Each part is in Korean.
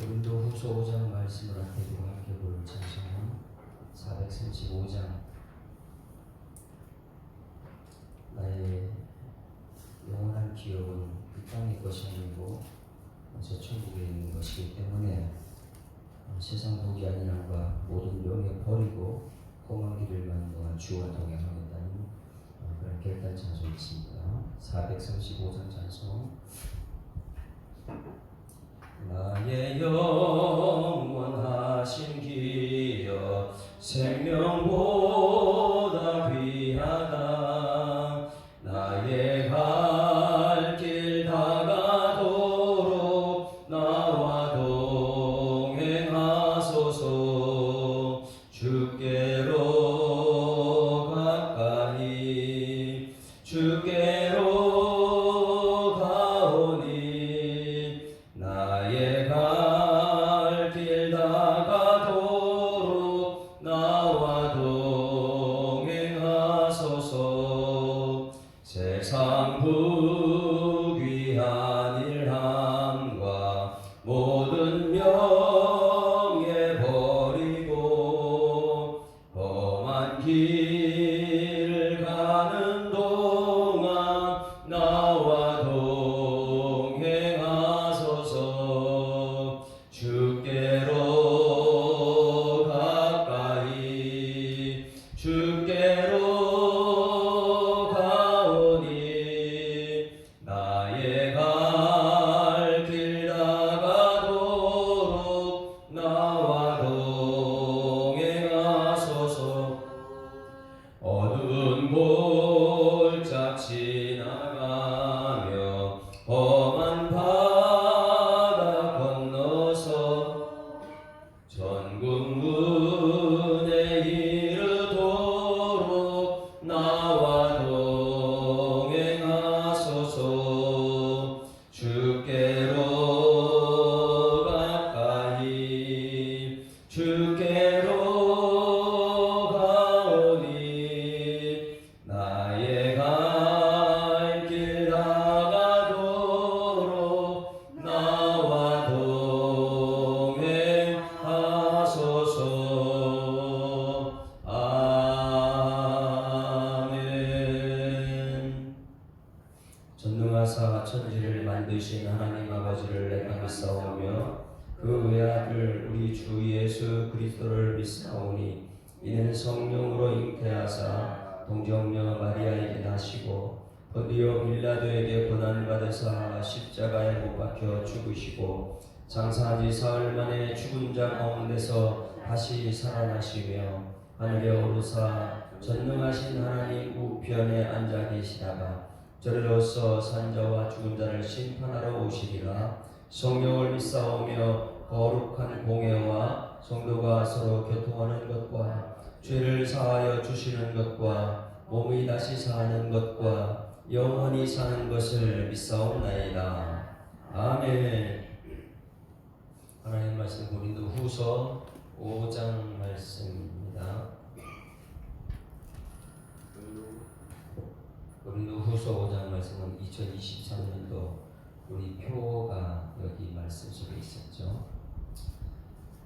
고린도후서 5장 말씀을 앞에 두고 함께 볼 찬송은 435장 나의 영원한 기업은 이 땅의 것이 아니고 저 천국에 있는 것이기 때문에 세상 복이 아닌 것과 모든 명예 버리고 험한 길을 가는 동안 주와 동행하겠다는 그런 결단 찬송이 있습니다. 435장 찬송. 나의 영원하신 기업 생명보다 귀하다. 나의 갈 길 다가도록 나와 동행하소서. 주께로 가까이 주께로 가오니 나의 갈 길 다가도록 나와 동행하소서. 세상 부귀한 일함과 모든 명예 버리고 험한 길을 가는 동안 나와 동행하소서. 주께로 가까이 주께로 가오니 나의 갈 길 다가도록 나와 동행하소서. 어두운 골짜 지나가며 험한 바다 건너서 전국 문에 이르도록 나와 동행하소서. 주께로 가까이 주께로 가오니 나의 갈 길 다가도록 나와 동행하소서. 아멘. 전능하사 천지를 만드신 하나님 아버지를 내가 믿사오며 그 외아들 우리 주 예수 그리스도를 믿사오니 이는 성령으로 잉태하사 동정녀 마리아에게 나시고 본디오 빌라도에게 고난받으사 십자가에 못 박혀 죽으시고 장사한 지 사흘 만에 죽은 자 가운데서 다시 살아나시며 하늘에 오르사 전능하신 하나님 우편에 앉아 계시다가 저리로서 산자와 죽은 자를 심판하러 오시리라. 성령을 믿사오며 거룩한 공회와 성도가 서로 교통하는 것과 죄를 사하여 주시는 것과 몸이 다시 사는 것과 영원히 사는 것을 믿사옵나이다. 아멘. 하나님 말씀 고린도후서 5장 말씀입니다. 고린도후서 5장 말씀은 2023년도 우리 표가 여기 말씀 속에 있었죠.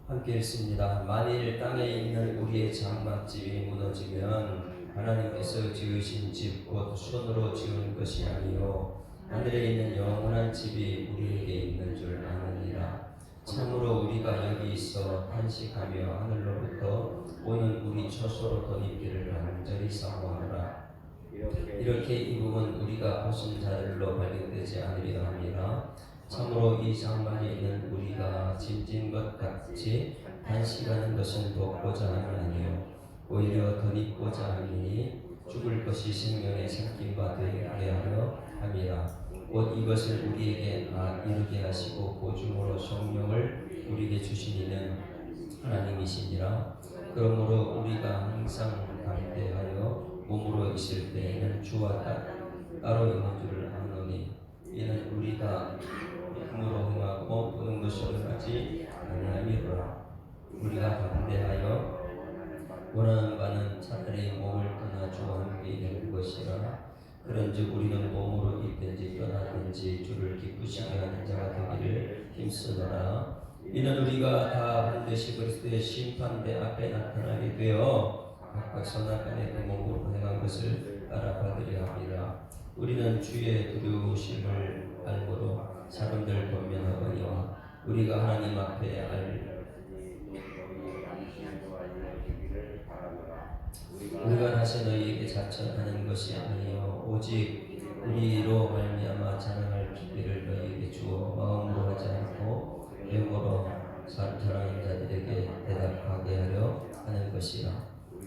함께 읽습니다. 만일 땅에 있는 우리의 장막집이 무너지면 하나님께서 지으신 집 곧 손으로 지은 것이 아니요 하늘에 있는 영원한 집이 우리에게 있는 줄 아느니라. 참으로 우리가 여기 있어 탄식하며 하늘로부터 오는 우리 처소로 덧입기를 간절히 사모하노라. 이렇게 입으면 우리가 벗은 자들로 발견되지 않으리라 함이라. 참으로 이 장막에 있는 우리가 짐진 것 같이 단식하는 것은 돕고자 함이 아니요 오히려 덧입고자 함이니 죽을 것이 생명의 생김과 되게 하려 함이라. 곧 이것을 우리에게 이르게 하시고 보증으로 성령을 우리에게 주신 이는 하나님이시니라. 그러므로 우리가 항상 담대하여 몸으로 있을 때에는 주와 따로 있는 줄을 아노니 이는 우리가 힘으로 행하고 보는 것으로 하지 아니함이로라. 우리가 담대하여 원하는 바는 차라리 몸을 떠나 주와 함께 있는 것이라. 그런즉 우리는 몸으로 있든지 떠나든지 주를 기쁘시게 하는 자가 되기를 힘쓰노라. 이는 우리가 다 반드시 그리스도의 심판대 앞에 나타나게 되어 각각 선악간에 그 몸으로 행한 것을 따라 받으려 합니다. 우리는 주의 두려우심을 알므로 사람들 권면하거니와 우리가 하나님 앞에 우리가 다시 너희에게 자처하는 것이 아니요 오직 우리로 말미암아 자랑할 기회를 너희에게 주어 마음으로 하지 않고 외모로 사랑하는 자들에게 대답하게 하려 하는 것이라.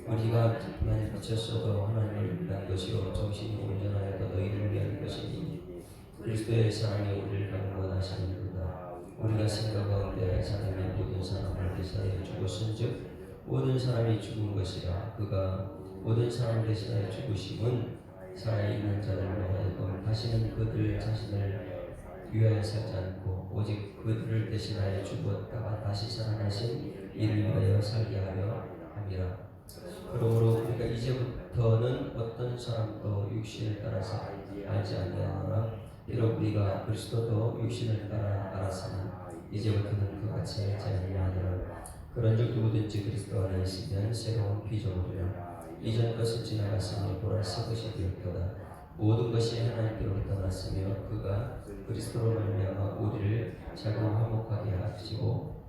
우리가 많이 미쳤어도 하나님을 위한 것이요 정신이 온전하여도 너희를 위한 것이니 그리스도의 사랑이 우리를 강권하시는도다. 우리가 생각 가운데 사람이 모든 사람을 대신하여 죽었은즉 모든 사람이 죽은 것이라. 그가 모든 사람을 대신하여 죽으심은 살아있는 자들로 하여금 다시는 그들 자신을 위하여 살지 않고 오직 그들을 대신하여 죽었다가 다시 살아나신 이를 위하여 살게 하려 함이라. 그러므로 우리가 이제부터는 어떤 사람도 육신을 따라서 알지 아니하노라. 비록 우리가 그리스도도 육신을 따라 알았으나 이제부터는 그같이 알지 아니하노라. 그런즉 누구든지 그리스도 안에 있으면 새로운 피조물이라. 이전 것은 지나갔으니 보라 새 것이 되었도다. 모든 것이 하나님께로 떠났으며 그가 그리스도로 말미암아 우리를 자기와 화목하게 하시고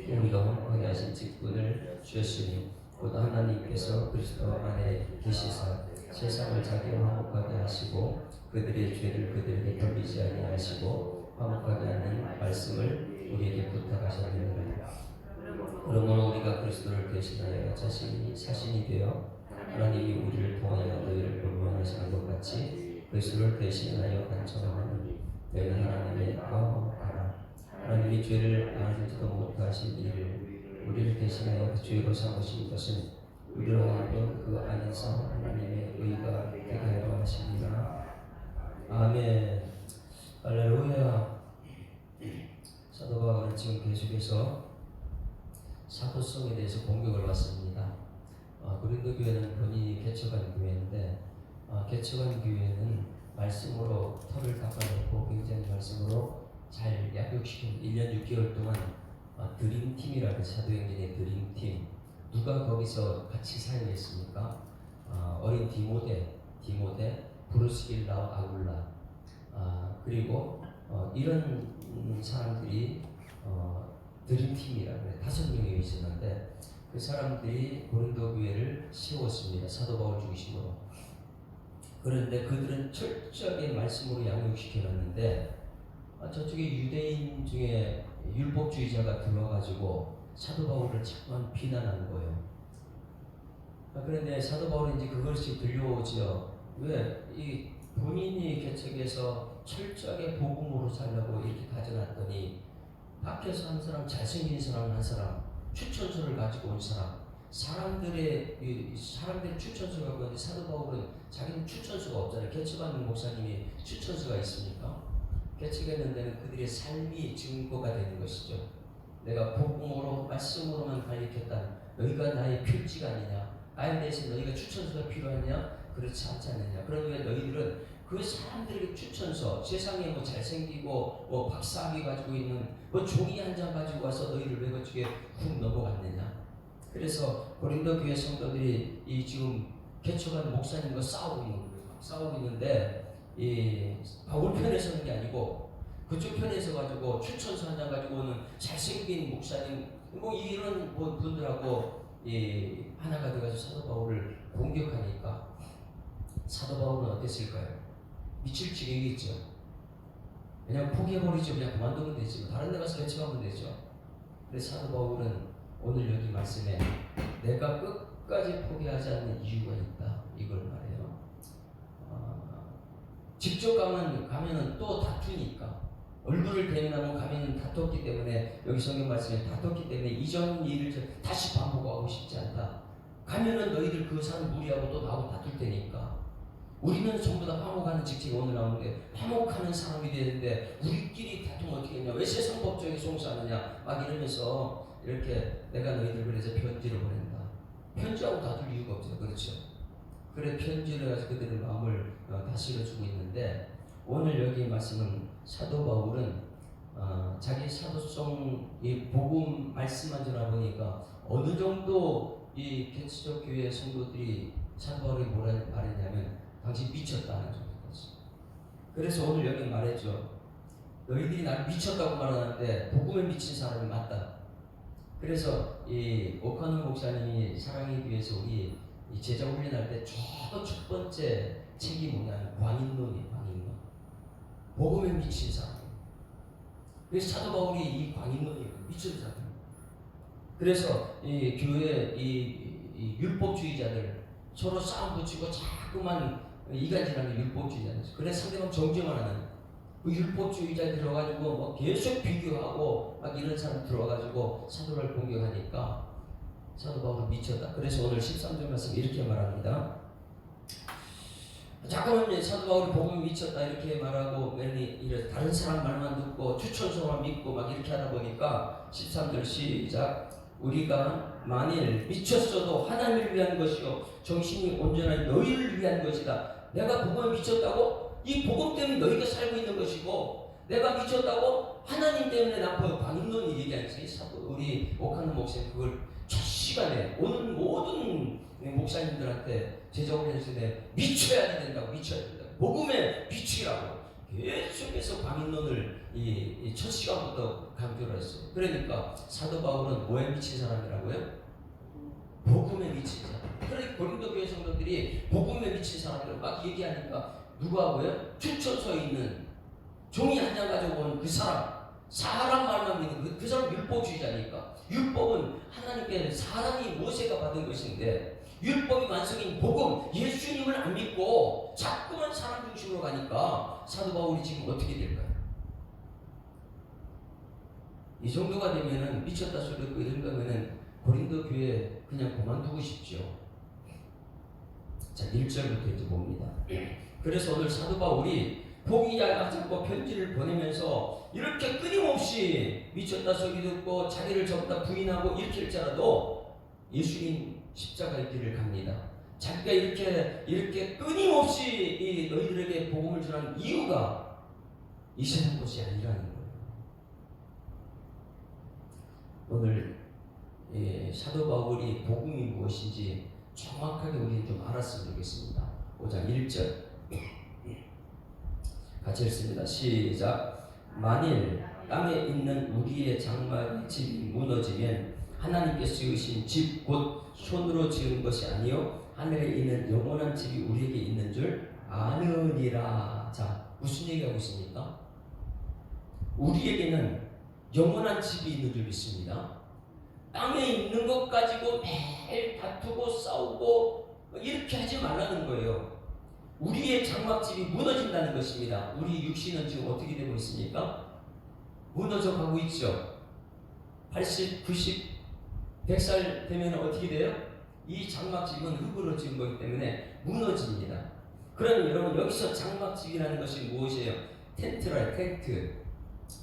우리가 화목하게 하신 직분을 주셨으니 곧 하나님께서 그리스도 안에 계시사 세상을 자기와 화목하게 하시고 그들의 죄를 그들에게 돌리지 아니하시고 화목하게 하는 말씀을 우리에게 부탁하셨느니라. 그러므로 우리가 그리스도를 대신하여 자신이 사신이 되어 하나님이 우리를 통하여 너희를 권면하시는 것 같이 그리스도를 대신하여 간청하는 너희는 하나님의 화목하라. 하나님이 죄를 알지도 못하신 이를 우리를 대신하여 죄로 삼으신 것은 우리로 하여금 그 안에서 하나님의 의가 되게 하려 하십니다. 아멘. 할렐루야. 사도 바울은 지금 계속해서 사도성에 대해서 공격을 받습니다. 고린도 교회는 본인이 개척한 교회인데 개척한 교회는 말씀으로 털을 닦아놓고 굉장히 말씀으로 잘 약육시킨 1년 6개월 동안 드림팀이라는 사도행전의 드림팀. 누가 거기서 같이 사용했습니까? 어린 디모데, 브루스길라, 아굴라 그리고 이런 사람들이 드림팀이라고 5명이 있었는데 그 사람들이 고린도 교회를 세웠습니다. 사도 바울 중심으로. 그런데 그들은 철저하게 말씀으로 양육시켜놨는데 저쪽에 유대인 중에 율법주의자가 들어와가지고 사도 바울을 자꾸만 비난하는 거예요. 그런데 사도 바울은 이제 그것이 들려오죠. 왜? 이 본인이 개척해서 철저하게 복음으로 살려고 이렇게 가져놨더니 밖에서 한 사람, 잘생긴 사람 한 사람, 추천서를 가지고 온 사람, 사람들의 추천서를 갖고 있는데 사도 바울은 자기는 추천서가 없잖아요. 개척하는 목사님이 추천서가 있습니까? 개척했는 데는 그들의 삶이 증거가 되는 것이죠. 내가 복음으로 말씀으로만 가르쳤다. 너희가 나의 필지가 아니냐? 나에 대해서 너희가 추천서가 필요하냐? 그렇지 않지 않느냐? 그러니까 너희들은 그 사람들에게 추천서, 세상에 뭐 잘생기고 뭐 박사학위 가지고 있는 뭐 종이 한 장 가지고 와서 너희를 왜 그쪽에 훅 넘어갔느냐? 그래서 고린도 교회 성도들이 이 지금 개척한 목사님과 싸우고 있는 거예요. 싸우고 있는데 이 바울 편에 서는 게 아니고 그쪽 편에 서 가지고 추천서 한 장 가지고 오는 잘생긴 목사님 뭐 이런 뭐 분들하고 하나가 돼가지고 사도 바울을 공격하니까 사도 바울은 어땠을까요? 미칠 지경이겠죠. 그냥 포기해버리죠. 그냥 그만두면 되지. 다른 데 가서 개척하면 되죠. 그래서 사도 바울은 오늘 여기 말씀에 내가 끝까지 포기하지 않는 이유가 있다. 이걸 말해요. 직접 가면은 또 다투니까. 얼굴을 대면하면 가면은 다퉜기 때문에 여기 성경 말씀에 다퉜기 때문에 이전 일을 다시 반복하고 싶지 않다. 가면은 너희들 그 사람 무리하고 또 나하고 다툴 테니까. 우리는 전부 다 화목하는 직책이 오늘 나오는데 화목하는 사람이 되는데 우리끼리 다투면 어떻게 했냐? 왜 세상 법정에 송사하느냐? 막 이러면서 이렇게 내가 너희들 그래서 편지를 보낸다. 편지하고 다툴 이유가 없죠. 그렇죠? 그래 편지를 해서 그들의 마음을 다스려주고 있는데 오늘 여기 말씀은 사도 바울은 자기 사도성 이 복음 말씀만 전하 보니까 어느 정도 이 개척 교회 성도들이 사도 바울이 뭐라 말했냐면 당신 미쳤다는 정도까지. 그래서 오늘 여기 말했죠. 너희들이 나를 미쳤다고 말하는데 복음에 미친 사람이 맞다. 그래서 이 오카노 목사님이 사랑의 교회에서 우리 이 제자 훈련할 때 저도 첫 번째 책이 뭐냐면 광인론이에요. 광인론. 복음에 미친 사람. 그래서 사도 바울이 이 광인론이 미친 사람. 그래서 이 교회 이 율법주의자들 서로 싸움 붙이고 자꾸만 이간질하는 율법주의자들. 그래서 상대방 정죄만 하는 그 율법주의자 들어가지고 뭐 계속 비교하고 막 이런 사람 들어가지고 사도를 공격하니까 사도 바울은 미쳤다. 그래서 오늘 13절 말씀 이렇게 말합니다. 잠깐만 사도 바울이 복음에 미쳤다 이렇게 말하고 맨이 다른 사람 말만 듣고 추천서만 믿고 막 이렇게 하다 보니까 13절 시작. 우리가 만일 미쳤어도 하나님을 위한 것이요 정신이 온전한 너희를 위한 것이다. 내가 복음에 미쳤다고? 이 복음 때문에 너희가 살고 있는 것이고 내가 미쳤다고? 하나님 때문에 나쁜 광인론이 얘기하는 거지. 우리 오카노 목사님 그걸 첫 시간에 오는 모든 목사님들한테 제자훈련에서 미쳐야 된다고 미쳐야 된다고 복음에 미치라고 계속해서 광인론을 이 첫 시간부터 강조를 했어요. 그러니까 사도 바울은 뭐에 미친 사람이라고요? 복음에 미친 사람. 그러니까 고린도 교회 성도들이 복음에 미친 사람이라고 막 얘기하니까 누구하고요? 추천서에 있는 종이 한 장 가지고 온 그 사람 말만 믿는 그 사람 율법주의자니까. 율법은 하나님께 사람이 모세가 받은 것인데 율법이 완성인 복음 예수님을 안 믿고 자꾸만 사람 중심으로 가니까 사도 바울이 지금 어떻게 될까요? 이 정도가 되면은 미쳤다 소리 듣고 이런 거면은 고린도 교회 그냥 그만두고 싶죠. 자, 1절부터 이제 봅니다. 그래서 오늘 사도 바울이 포기하고 편지를 보내면서 이렇게 끊임없이 미쳤다 소리 듣고 자기를 전부 다 부인하고 이렇게 할지라도 예수님 십자가의 길을 갑니다. 자기가 이렇게 끊임없이 이 너희들에게 복음을 전하는 이유가 이 세상 것이 아니라는 거예요. 오늘 사도 바울이 복음이 무엇인지 정확하게 우리는 좀 알았으면 좋겠습니다. 5장 1절 같이 읽습니다. 시작. 만일 땅에 있는 우리의 장막의 집이 무너지면 하나님께서 지으신 집 곧 손으로 지은 것이 아니요 하늘에 있는 영원한 집이 우리에게 있는 줄 아느니라. 자, 무슨 얘기하고 있습니까? 우리에게는 영원한 집이 있는 줄 믿습니다. 땅에 있는 것 가지고 매일 다투고 싸우고 이렇게 하지 말라는 거예요. 우리의 장막집이 무너진다는 것입니다. 우리 육신은 지금 어떻게 되고 있습니까? 무너져 가고 있죠. 80, 90, 100살 되면 어떻게 돼요? 이 장막집은 흙으로 지은 거기 때문에 무너집니다. 그러면 여러분 여기서 장막집이라는 것이 무엇이에요? 텐트라요.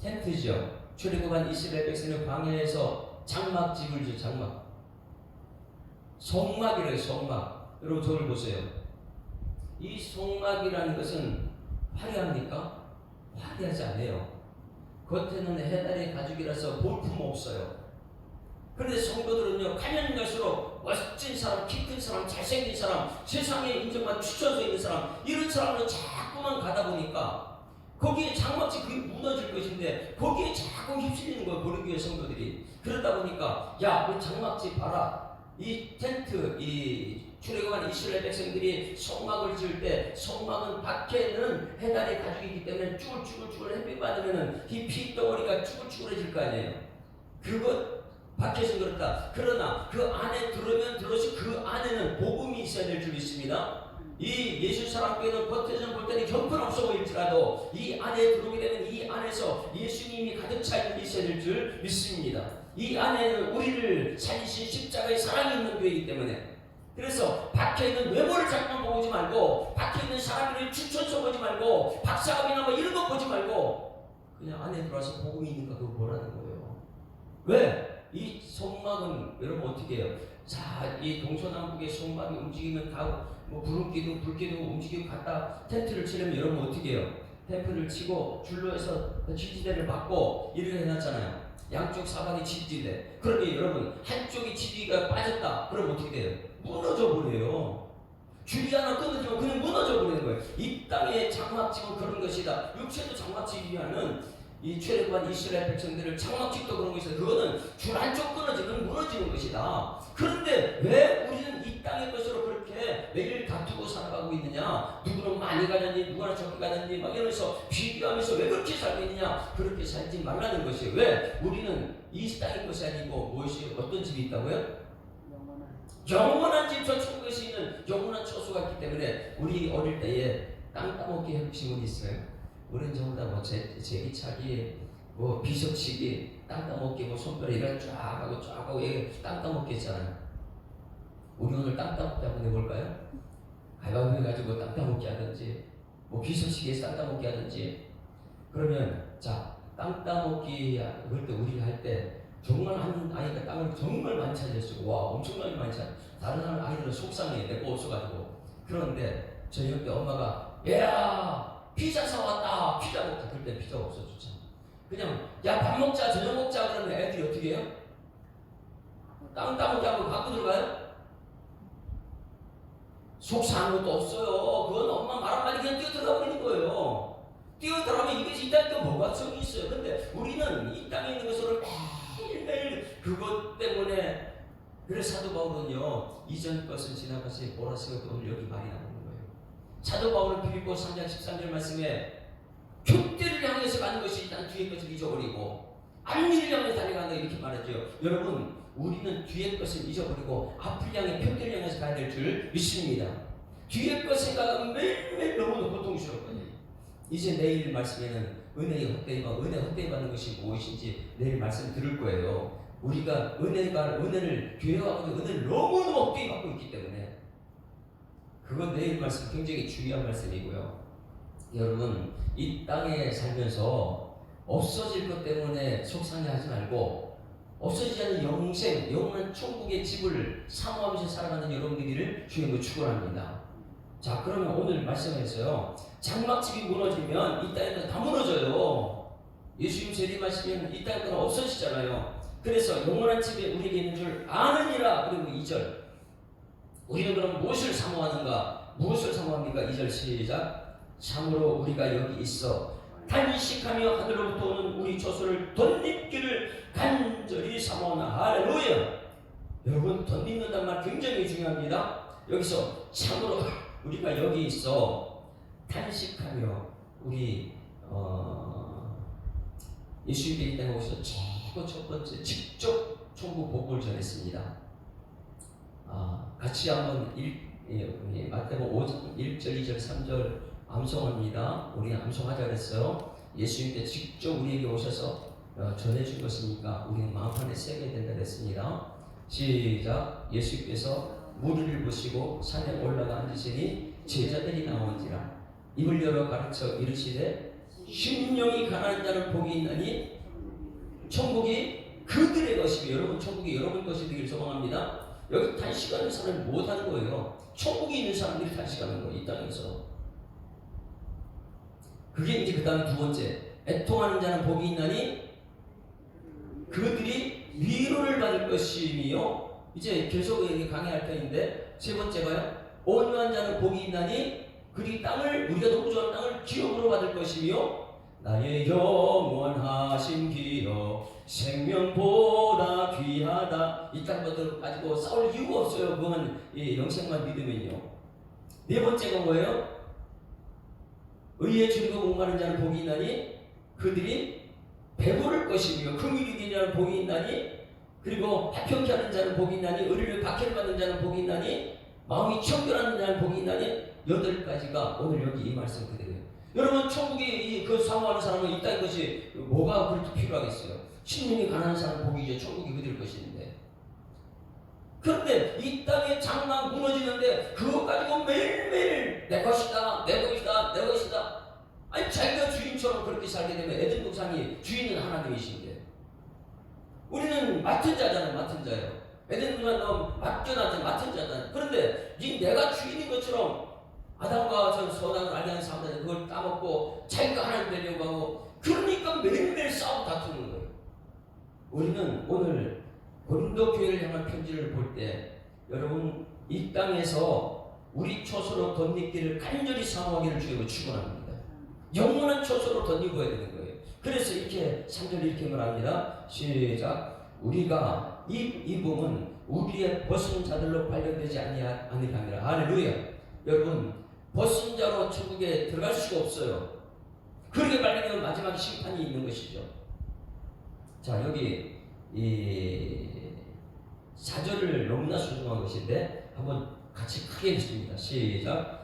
텐트죠. 출애굽한 이스라엘 백성은 광야에서 장막집을 줘. 장막. 성막이래요. 성막. 여러분 저를 보세요. 이 성막이라는 것은 화려합니까? 화려하지 않아요. 겉에는 해달의 가죽이라서 볼품 없어요. 그런데 성도들은요, 가면 갈수록 멋진 사람, 키 큰 사람, 잘생긴 사람, 세상에 인정받은 추천서 있는 사람, 이런 사람으로 자꾸만 가다 보니까 거기에 장막집 그게 무너질 것인데 거기에 자꾸 휩쓸리는 거예요. 고린도의 성도들이. 그러다 보니까 야, 그 장막집 봐라. 이 텐트, 이 출애굽한 이스라엘 백성들이 성막을 지을 때 성막은 밖에는 해달의 가죽이기 때문에 쭈글쭈글 햇빛 받으면은 이 핏덩어리가 쭈글쭈글해질 거 아니에요. 그것 밖에서 그렇다. 그러나 그 안에 들어오면 들어서 그 안에는 복음이 있어야 될 줄 믿습니다. 이 예수 사람께는 겉에서는 볼 때는 형편없어 보일지라도 이 안에 들어오게 되면 이 안에서 예수님이 가득 차 있는 게 있어야 될 줄 믿습니다. 이 안에는 우리를 살리신 십자가의 사랑이 있는 교회이기 때문에 그래서 밖에 있는 외모를 자꾸만 보지 말고 밖에 있는 사람들의 추천서 보지 말고 박사학위나 뭐 이런 거 보지 말고 그냥 안에 들어와서 복음이 있는가 그거 보라는 거예요. 왜? 이 성막은 여러분 어떻게 해요? 자, 이 동서남북의 성막이 움직이면 가고 뭐 불기둥 움직이고 갔다 텐트를 치려면 여러분 어떻게 해요? 텐트를 치고 줄로 해서 지지대를 막고 이렇게 해놨잖아요. 양쪽 사방이 지지대. 그러니 여러분 한쪽이 지지가 빠졌다. 그럼 어떻게 돼요? 무너져 버려요. 줄이 하나 끊어지면 그냥 무너져 버리는 거예요. 이 땅의 장막집은 그런 것이다. 육체도 장막집이라는 이 출애굽한 이스라엘 백성들을 장막집도 그런 것이다. 그거는 줄 한쪽 끊어지면 무너지는 것이다. 그런데 왜 우리는 이 땅의 것으로 그렇게 매일 다투고 살아가고 있느냐? 누구는 많이 가느니 누구는 적게 가느니 막 이러면서 비교하면서 왜 그렇게 살고 있느냐? 그렇게 살지 말라는 것이에요. 왜? 우리는 이 땅의 것이 아니고 무엇이 어떤 집이 있다고요? 영원한 집, 저 천국에 있는 영원한 처소가 있기 때문에 우리 어릴 때에 땅 따먹기 해보신 분 있어요? 우리는 전부 다 뭐 제기차기, 뭐 비석치기, 땅 따먹기, 뭐 손가락 이런 쫙 하고 땅 따먹기 했잖아요. 우리 오늘 땅 따먹기 한번 해볼까요? 가위바위보 해가지고 땅 따먹기 하든지, 뭐 비석치기에서 땅 따먹기 하든지. 그러면 자, 땅 따먹기 그럴 때 우리 할 때 정말 한 아이가 땅을 정말 많이 차지했어요. 와, 엄청나게 많이 차지. 다른 아이들은 속상해, 내거 없어가지고. 그런데 저녁 때 엄마가 야 피자 사왔다, 피자 먹자. 그때 피자가 없어졌잖아. 그냥 야 밥 먹자, 저녁 먹자 그러면 애들이 어떻게 해요? 땅 따먹기 하고 갖고 들어가요? 속상한 것도 없어요. 그건 엄마 말 한마디 그냥 뛰어 들어가 버리는 거예요. 뛰어 들어가면 이것이 이 땅에 뭐가 성이 있어요. 근데 우리는 이 땅에 있는 것을 매일매일 그것 때문에. 그래서 사도 바울은요, 이전 것은 지나가서 보라색으로 오늘 여기 말이 나오는 거예요. 사도 바울은 빌립보 3장 13절 말씀에 표대를 향해서 가는 것이 일단 뒤의 것을 잊어버리고 앞일을 향해 달려간다 이렇게 말하죠. 여러분, 우리는 뒤의 것을 잊어버리고 앞을 향해 표대를 향해서 가야 될 줄 믿습니다. 뒤의 것 생각은 매일매일 너무 고통스럽거든요. 이제 내일 말씀에는 은혜의 헛되이 받는 것이 무엇인지 내일 말씀 들을 거예요. 우리가 은혜를 교회하고 은혜를 너무너무 헛되이 받고 있기 때문에 그건 내일 말씀 굉장히 중요한 말씀이고요. 여러분, 이 땅에 살면서 없어질 것 때문에 속상해하지 말고 없어지지 않는 영원한 천국의 집을 사모하면서 살아가는 여러분들을 주님으로 축원합니다. 자, 그러면 오늘 말씀에서요, 장막집이 무너지면 이 땅에는 다 무너져요. 예수님 재림하시면 이 땅에는 없어지잖아요. 그래서 영원한 집에 우리에게 있는 줄 아느니라. 그리고 2절, 우리는 그럼 무엇을 사모하는가? 무엇을 사모합니까? 2절 시작. 참으로 우리가 여기 있어 단식하며 하늘로부터 오는 우리 조소를 덧입기를 간절히 사모하나. 할렐루야. 여러분, 덧입는단 말 굉장히 중요합니다. 여기서 참으로 우리가 여기 있어 탄식하며 우리 예수님께 이 땅에 오셔서 최고 첫 번째 직접 천국 복음을 전했습니다. 같이 한번 마태복음 5장 1절 2절 3절 암송합니다. 우리 암송하자 그랬어요. 예수님께 직접 우리에게 오셔서 전해준 것이니까 우리는 마음판에 새겨야 된다 그랬습니다. 시작. 예수께서 무리를 보시고 산에 올라가 앉으시니 제자들이 나온지라 입을 열어 가르쳐 이르시되 심령이 가난한 자는 복이 있나니 천국이 그들의 것이며. 여러분, 천국이 여러분 것이 되기를 소망합니다. 여기 단식하는 사람이 못하는 거예요. 천국이 있는 사람들이 단식하는 거예요, 이 땅에서. 그게 이제 그 다음에 두 번째, 애통하는 자는 복이 있나니 그들이 위로를 받을 것이며. 이제 계속 강의할 터인데 세 번째가요, 온유한 자는 복이 있나니 그들이 땅을, 우리가 너무 좋아하는 땅을 기업으로 받을 것이며. 나의 영원하신 기업 생명보다 귀하다. 이 땅 가지고 싸울 이유가 없어요. 그건 영생만 믿으면요. 네 번째가 뭐예요? 의의 즐거움 공부하는 자는 복이 있나니 그들이 배부를 것이며 긍휼히 여기는 자는 복이 있나니 그리고 화평케 하는 자는 복이 있나니 의를 박해를 받는 자는 복이 있나니 마음이 청결하는 자는 복이 있나니. 8가지가 오늘 여기 이 말씀 그대로예요. 여러분, 천국이 그 사모하는 사람은 이 땅의 것이 뭐가 그렇게 필요하겠어요? 심령이 가난한 사람은 복이죠. 천국이 그들 것인데. 그런데 이 땅의 장막 무너지는데 그것 가지고 매일매일 내 것이다, 내 것이다, 내 것이다. 아니, 자기가 주인처럼 그렇게 살게 되면 에덴 동산이 주인은 하나님이신데 우리는 맡은 자잖아요. 맡은 자예요. 에덴 동산 너 맡겨놨잖아. 맡은 자잖아요. 그런데 이 내가 주인인 것처럼 아담과 전 선악을 알게 하는 사람들은 그걸 따먹고 자기가 하나님 되려고 하고, 그러니까 매일매일 싸우고 다투는 거예요. 우리는 오늘 고린도 교회를 향한 편지를 볼 때, 여러분 이 땅에서 우리 초소로 덧입기를 간절히 사모하기를 주님으로 축원합니다. 영원한 초소로 덧입어야 되는 거예요. 그래서 이렇게 3절 이렇게 말합니다. 시작. 우리가 이 몸은 우리의 벗은 자들로 발견되지 아니하니라. 할렐루야. 여러분, 벗은 자로 천국에 들어갈 수가 없어요. 그렇게 발견되면 마지막 심판이 있는 것이죠. 자, 여기 이 4절을 너무나 소중한 것인데 한번 같이 크게 읽습니다. 시작.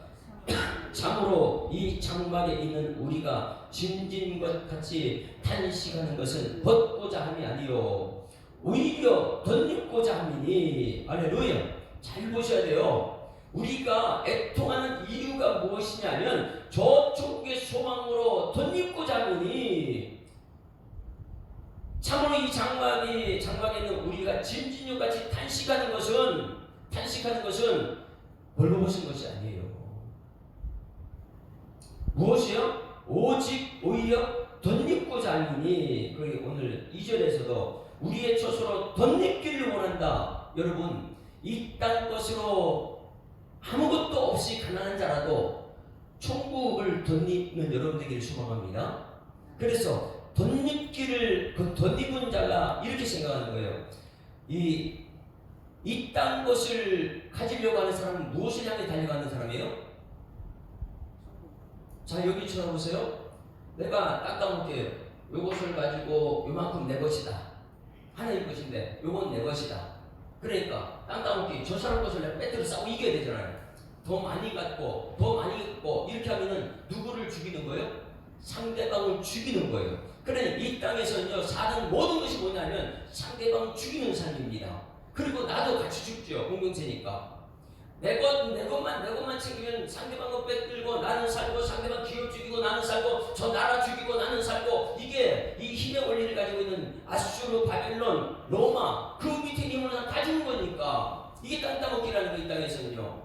참으로 이 장막에 있는 우리가 짐진 것 같이 탄식하는 것은 벗고자 함이 아니요 오히려 덧입고자 함이니. 할렐루야. 잘 보셔야 돼요. 우리가 애통하는 이유가 무엇이냐면 저 천국의 소망으로 덧입고자 함이니. 참으로 이 장막에 있는 우리가 짐진 것 같이 탄식하는 것은 벌거벗은 것이 아니에요. 무엇이요? 오직 오히려 덧입고자 하니. 그게 오늘 2절에서도 우리의 처소로 덧입기를 원한다. 여러분, 이 땅 것으로 아무것도 없이 가난한 자라도 천국을 덧입는 여러분들에게 소망합니다. 그래서 덧입기를, 그 덧입은 자가 이렇게 생각하는 거예요. 이 땅 것을 가지려고 하는 사람은 무엇을 향해 달려가는 사람이에요? 자, 여기 쳐다보세요. 내가 땅 따먹게요. 요것을 가지고 요만큼 내 것이다. 하나님 것인데 요건 내 것이다. 그러니까 땅 따먹기, 저 사람 것을 내가 빼뜨려 싸우고 이겨야 되잖아요. 더 많이 갖고 이렇게 하면은 누구를 죽이는 거예요? 상대방을 죽이는 거예요. 그러니 이 땅에서는요, 사는 모든 것이 뭐냐면 상대방을 죽이는 삶입니다. 그리고 나도 같이 죽죠. 공동체니까. 내 것만 챙기면 상대방 것 뺏들고 나는 살고, 상대방 기업 죽이고 나는 살고, 저 나라 죽이고 나는 살고, 이게 이 힘의 원리를 가지고 있는 아수르, 바벨론, 로마, 그 밑에 힘을 다 주는 거니까. 이게 땅 따먹기라는 거, 이 땅에서는요.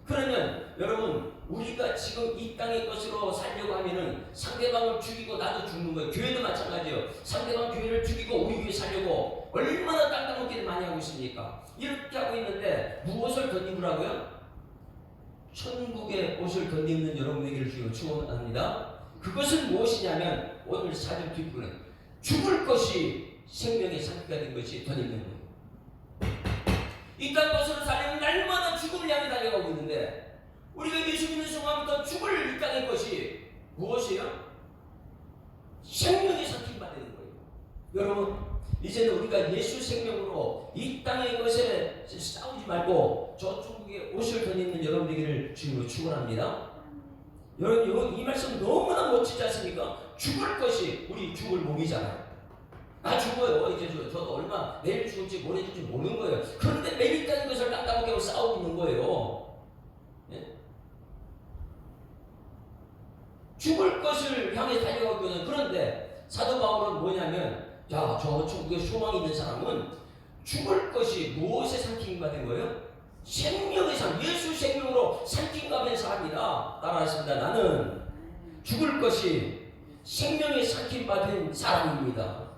그러면 여러분, 우리가 지금 이 땅의 것으로 살려고 하면은 상대방을 죽이고 나도 죽는 거예요. 교회도 마찬가지예요. 상대방 교회를 죽이고 우리 교회 살려고 얼마나 땅 따먹기를 많이 하고 있습니까? 이렇게 하고 있는데 무엇을 덧입으라고요? 천국의 옷을 덧입는 여러분에게를 주여 축원합니다. 그것은 무엇이냐면 오늘 4절 뒷부분에 죽을 것이 생명의 상기가 된 것이 덧입는 거예요. 이 땅 것으로 살려면 날마다 죽음을 향해 달려가고 있는데, 우리가 예수 믿는 순간부터 죽을 이 땅의 것이 무엇이에요? 생명의 상기가 되는 거예요. 여러분, 이제는 우리가 예수 생명으로 이 땅의 것에 싸우지 말고 저 천국의 옷을 덧입는 여러분들에게를 주님으로 축원합니다. 여러분, 이 말씀 너무나 멋지지 않습니까? 죽을 것이 우리 죽을 몸이잖아요. 나 죽어요. 이제 저도 얼마 내일 죽을지 모레 죽을지 모르는 거예요. 그런데 매일 있다는 것을 땅 따먹게 하고 싸우고 있는 거예요. 예? 죽을 것을 향해 달려가고 있는. 그런데 사도 바울은 뭐냐면, 자, 저 천국에 소망이 있는 사람은 죽을 것이 무엇에 상징받은 거예요? 생명의 삶, 예수 생명으로 상징받은 사람이다. 따라하십니다. 나는 죽을 것이 생명의 상징받은 사람입니다.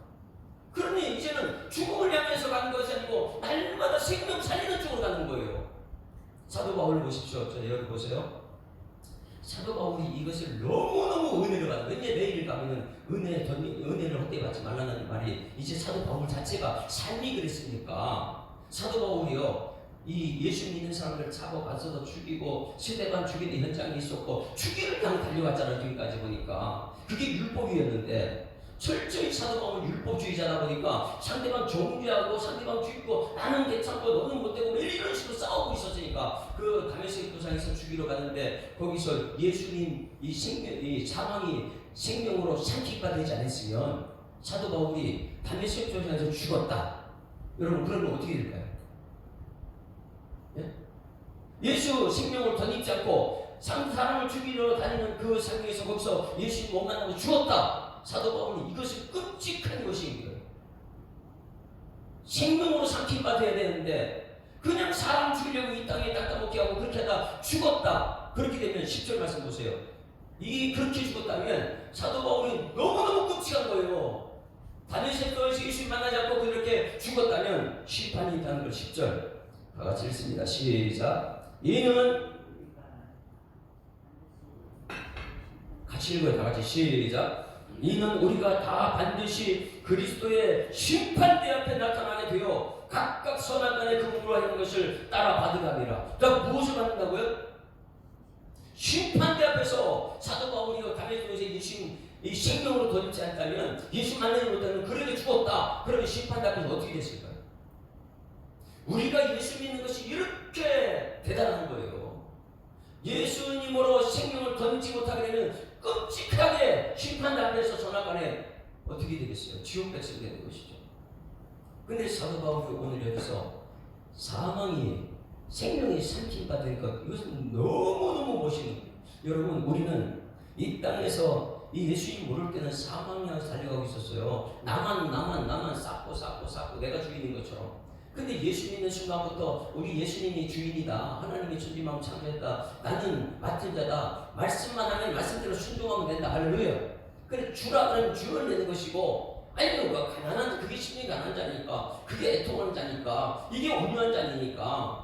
그러니 이제는 죽음을 향해서 가는 것이 아니고 날마다 생명 살리는 쪽으로 가는 거예요. 사도 바울을 보십시오. 저 여기 보세요. 사도 바울이 이것을 너무너무 은혜를 받아요. 왠지 내일 가면은 은혜를 헛되받지 말라는 말이, 이제 사도 바울 자체가 삶이 그랬으니까. 사도 바울이요, 이 예수 믿는 사람들 잡아가서도 죽이고, 스데반 죽이는 현장이 있었고, 죽이를 향해 달려갔잖아요. 지금까지 보니까. 그게 율법이었는데, 철저히 사도 바울은 율법주의자다 보니까 상대방 정죄하고 상대방 죽이고, 나는 괜찮고 너는 못되고 매일 이런 식으로 싸우고 있었으니까 그 다메섹 도상에서 죽이러 가는데, 거기서 예수님 이 사망이 생명으로 상기가 되지 않았으면 사도 바울이 다메섹 도상에서 죽었다. 여러분, 그러면 어떻게 될까요? 예? 예수 생명을 덧입지 않고 사람을 죽이러 다니는 그 상황에서 거기서 예수님 못 만나고 죽었다. 사도 바울은 이것이 끔찍한 것인 거예요. 생명으로 상기받아야 되는데 그냥 사람 죽이려고 이 땅에 땅 따먹게 하고 그렇게 하다 죽었다. 그렇게 되면 10절 말씀 보세요. 그렇게 죽었다면 사도 바울이 너무너무 끔찍한 거예요. 다메섹에서 예수님 만나지 않고 그렇게 죽었다면 심판이 있다는 걸 10절 다 같이 읽습니다. 시작. 이는 같이 읽어요. 다 같이 시작. 이는 우리가 다 반드시 그리스도의 심판대 앞에 나타나게 되어 각각 선악간에 근무를 하는 것을 따라 받으라니라. 그러니까 무엇을 받는다고요? 심판대 앞에서 사도 바울이 다메섹에서 예수님 이 생명으로 던지지 않다면, 예수 만나지 못하면 그래도 죽었다. 그러면 심판대 앞에서 어떻게 됐을까요? 우리가 예수 믿는 것이 이렇게 대단한 거예요. 예수님으로 생명을 던지지 못하게 되면 끔찍하게 심판대 앞에서 선악간에 어떻게 되겠어요? 지옥 백성이 되는 것이죠. 근데 사도 바울이 오늘 여기서 사망이 생명이 삼킴받은 것, 이것은 너무너무 멋있는 거예요. 여러분, 우리는 이 땅에서 이 예수님 모를 때는 사망을 살려가고 있었어요. 나만 쌓고 내가 주인인 것처럼. 근데 예수 믿는 순간부터 우리 예수님이 주인이다, 하나님이 천지만물 창조했다, 나는 맡은 자다, 말씀만 하면 말씀대로 순종하면 된다. 할렐루야. 그래, 주라 그러면 주를 내는 것이고, 아니 가난한, 그게 심히 가난한 자니까, 그게 애통하는 자니까, 이게 온유한 자니까.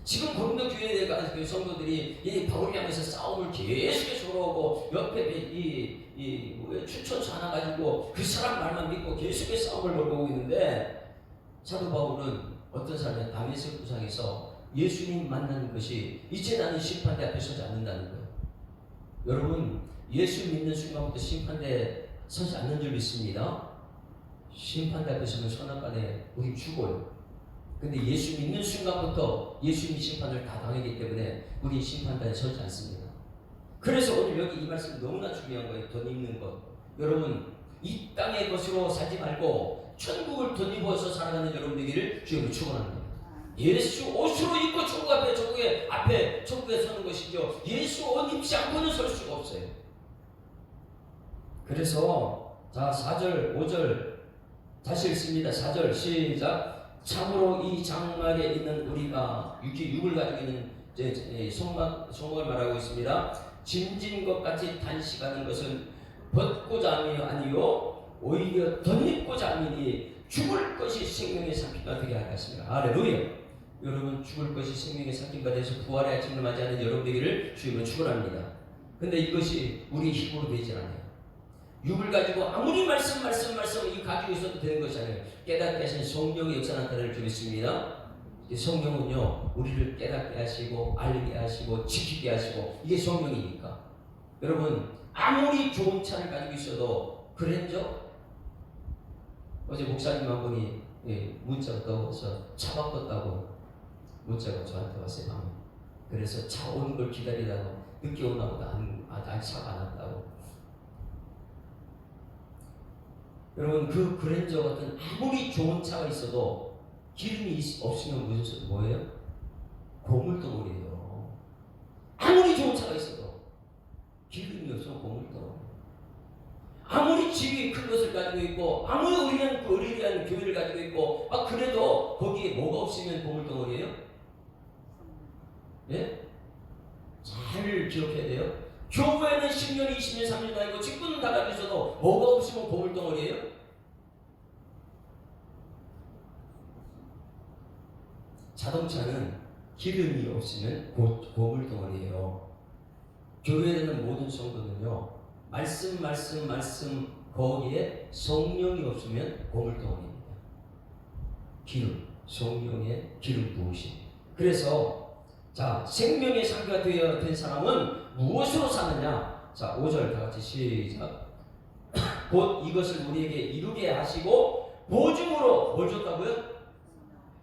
지금 고린도 교회에 가는 그 성도들이 이 바울이 하면서 싸움을 계속해서 걸어오고, 옆에 추천수 하나 가지고 그 사람 말만 믿고 계속해서 싸움을 걸고 있는데, 사도 바울은 어떤 사람이 다메섹 구상에서 예수님 만나는 것이 이제 나는 심판대 앞에 서지 않는다는 거예요. 여러분, 예수 믿는 순간부터 심판대에 서지 않는 줄 믿습니다. 심판대 앞에 서면 선악간에 우리 죽어요. 근데 예수 믿는 순간부터 예수님이 심판을 다 당하기 때문에 우리 심판대에 서지 않습니다. 그래서 오늘 여기 이 말씀 너무나 중요한 거예요. 돈 입는 것. 여러분, 이 땅의 것으로 살지 말고 천국을 돈 입어서 살아가는 여러분들에게를 주님으로 축원합니다. 예수 옷으로 입고 천국 앞에 천국에 서는 것이죠. 예수 옷 입지 않고는 설 수가 없어요. 그래서 자 4절 5절 다시 읽습니다. 4절 시작. 참으로 이 장막에 있는 우리가 이렇게 육을 가지고 있는 성막을 말하고 있습니다. 짐진 것 같이 단식하는 것은 벗고자 함이 아니요 오히려 덧입고자 함이니 죽을 것이 생명의 상기가 되게 하겠습니다. 할렐루야. 여러분, 죽을 것이 생명의 상기가 돼서 부활의 아침을 맞이하는 여러분들에게를 주님은 축원합니다. 근데 이것이 우리 힘으로 되지 않아요. 육을 가지고 아무리 말씀 이 가지고 있어도 되는 것이 아니에요. 깨닫게 하신 성령의 역사 나타낼 줄 믿습니다. 성령은요, 우리를 깨닫게 하시고 알게 하시고 지키게 하시고, 이게 성령이니까. 여러분, 아무리 좋은 차를 가지고 있어도 그랜저, 어제 목사님 한 분이 문자가 떠서 차 바꿨다고 문자가 저한테 왔어요. 밤에. 그래서 차 오는 걸 기다리다가 늦게 오나 보다, 아직 차가 안 왔다고. 여러분, 그 그랜저 같은 아무리 좋은 차가 있어도 기름이 없으면 무슨 뭐예요? 고물덩어리예요. 아무리 좋은 차가 있어도 기름이 없으면 고물덩어리. 아무리 집이 큰 것을 가지고 있고, 아무리 우리는 그 의리한 교회를 가지고 있고, 그래도 거기에 뭐가 없으면 고물덩어리예요? 예? 잘 기억해야 돼요. 교회는 10년, 20년, 30년 다니고 직분은 다 가지고 있어도 뭐가 없으면 고물덩어리예요? 자동차는 기름이 없으면 고물덩어리예요. 교회에는 모든 성도는요, 말씀 거기에 성령이 없으면 고물덩어리입니다. 기름, 성령의 기름 부으심. 그래서 자, 생명의 상기가 된 사람은 무엇으로 사느냐? 자, 5절 다 같이 시작. 곧 이것을 우리에게 이루게 하시고 보증으로 뭘 줬다고요?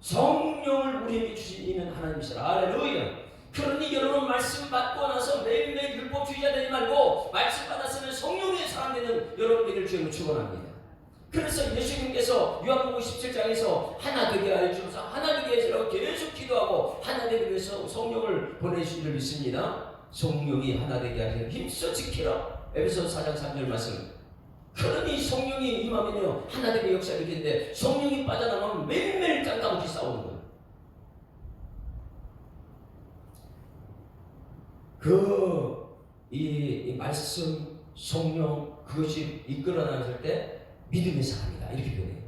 성령을 우리에게 주시는 하나님이시라. 할렐루야. 그러니 여러분, 말씀 받고 나서 매일매일 율법주의자 되지 말고 말씀 받았으면 성령의 사람 되는 여러분들을 주님을 축원합니다. 그래서 예수님께서 요한복음 17장에서 하나 되게 하여 주셔서 하나 되게 해주라고 계속 기도하고 하나 되기 위해서 성령을 보내주신 줄 믿습니다. 성령이 하나 되게 하여 힘써 지키라. 에베소 4장 3절 말씀. 그러니 성령이 임하면요, 하나 되게 역사를 하는데, 성령이 빠져나가면 매일매일 짱따먹기 싸우는 거예요. 이 말씀, 성령 그것이 이끌어 나갔을 때 믿음의 사람이다 이렇게 표현해요.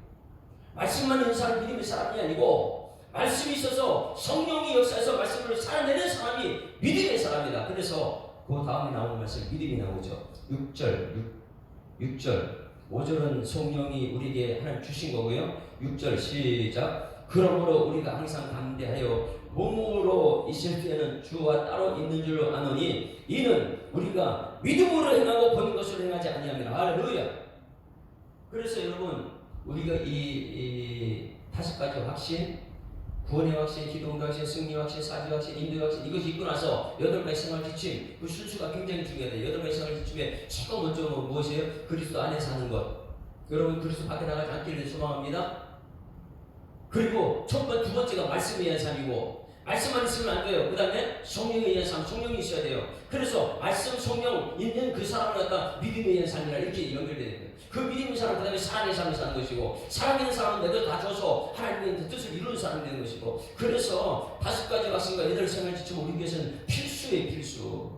말씀만 있는 사람이 믿음의 사람이 아니고 말씀이 있어서 성령이 역사해서 말씀을 살아내는 사람이 믿음의 사람이다. 그래서 그 다음에 나오는 말씀 믿음이 나오죠. 6절 5절은 성령이 우리에게 하나님 주신 거고요. 6절 시작. 그러므로 우리가 항상 담대하여 몸으로 있을 때는 주와 따로 있는 줄로 아노니 이는 우리가 믿음으로 행하고 보는 것으로 행하지 아니함이라. 할렐루야. 그래서 여러분 우리가 이 5가지 확신, 구원의 확신, 기도의 확신, 승리 확신, 사지 확신, 인도의 확신 이것이 있고 나서 8가지 생활 지침 그 순수가 굉장히 중요해요. 8가지 생활 지침에 최고 먼저 무엇이에요? 그리스도 안에 사는 것. 여러분 그리스도 밖에 나가지 않기를 소망합니다. 그리고 두 번째가 말씀에 의한 삶이고 말씀만 있으면 안 돼요. 그 다음에 성령에 의한 삶, 성령이 있어야 돼요. 그래서 말씀, 성령 있는 그 사람을 갖다 믿음에 의한 삶이라 이렇게 연결되는 거예요. 그 믿음의 사람 그 다음에 사랑의 삶을 사는 것이고 살아있는 사람은 내가 다 줘서 하나님의 뜻을 이루는 사람이 되는 것이고 그래서 5가지 말씀과 8 생활 지침 우리 교회에서는 필수예요. 필수.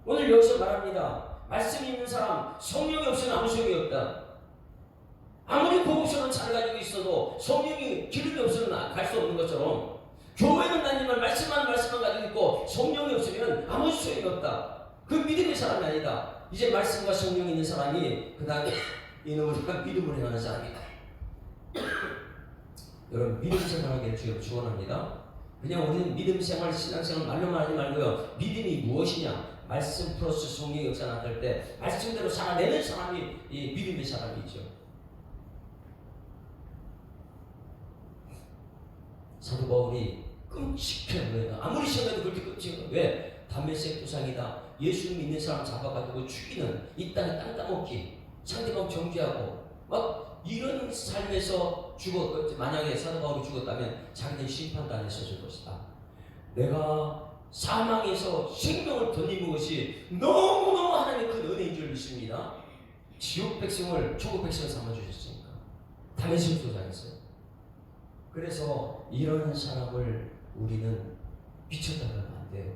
오늘 여기서 말합니다. 말씀이 있는 사람 성령이 없으면 아무 소용이 없다. 아무리 고급스러운 차를 가지고 있어도 성령이 기름이 없으면 갈 수 없는 것처럼 교회는 다니지만 말씀만 가지고 있고 성령이 없으면 아무 소용이 없다. 그 믿음의 사람이 아니다. 이제 말씀과 성령이 있는 사람이 그 다음에 이는 우리가 믿음으로 행하는 사람이다. 여러분 믿음 생활하기를 주여 축원합니다. 그냥 우리는 믿음 생활, 신앙생활 말로만 하지 말고요. 믿음이 무엇이냐? 말씀 플러스 성령의 역사 나타날 때 말씀대로 살아내는 사람이 이 믿음의 사람이죠. 사도 바울이 끔찍한 거예요. 아무리 생각해도 그렇게 끔찍한 거예요. 왜? 담메색 부상이다. 예수 믿는 사람 잡아가지고 죽이는 이 땅에 땅 따먹기 상대방 정죄하고 막 이런 삶에서 만약에 사도 바울이 죽었다면 자기는 심판도 안 했었을 것이다. 내가 사망에서 생명을 던진 것이 너무너무 하나님의 큰 은혜인 줄 믿습니다. 지옥 백성을 천국 백성을 삼아주셨으니까 담메색 부상했어요. 그래서 이런 사람을 우리는 미쳤다고 하면 안 돼요.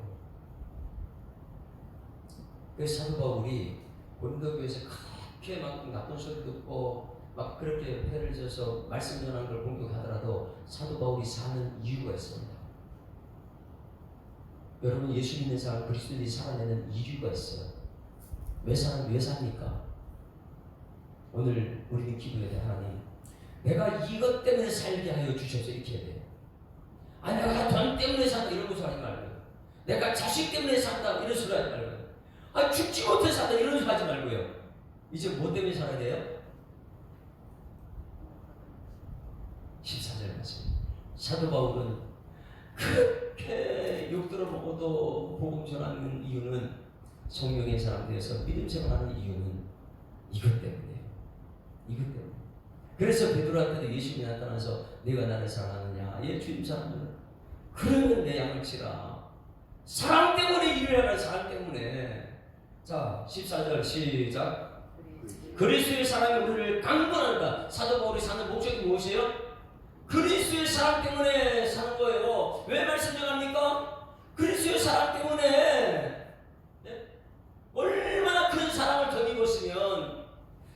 그래서 사도 바울이 고린도교에서 그렇게 막 나쁜 소리 듣고 막 그렇게 패를 져서 말씀 전하는 걸 공격하더라도 사도 바울이 사는 이유가 있습니다. 여러분 예수 믿는 사람 그리스도인이 살아내는 이유가 있어요. 왜 삽니까? 오늘 우리는 기도해야 돼. 하나님 내가 이것 때문에 살게 하여 주셔서 이렇게 해야 돼요. 내가 돈 때문에 산다 이런 거 하지 말고요. 내가 자식 때문에 산다 이런 소리 하지 말고요. 죽지 못해 산다 이런 소리 하지 말고요. 이제 뭐 때문에 살아야 돼요? 14절 말씀. 사도 바울은 그렇게 욕들어 먹어도 복음 전하는 이유는 성령의 사람 되어서 믿음 생활하는 이유는 이것 때문이에요. 이것 때문에. 그래서 베드로한테도 예수님이 나타나서 네가 나를 사랑하느냐? 예 주님 사랑하느냐? 그러면 내 양을 치라. 사랑 때문에 일을 하라. 사랑 때문에. 자 14절 시작. 그리스도의 사랑이 우리를 강권한다. 사도 바울이 사는 목적이 무엇이에요? 그리스도의 사랑 때문에 사는 거예요. 왜 말씀 전합니까? 그리스도의 사랑 때문에. 네? 얼마나 큰 사랑을 더 입었으면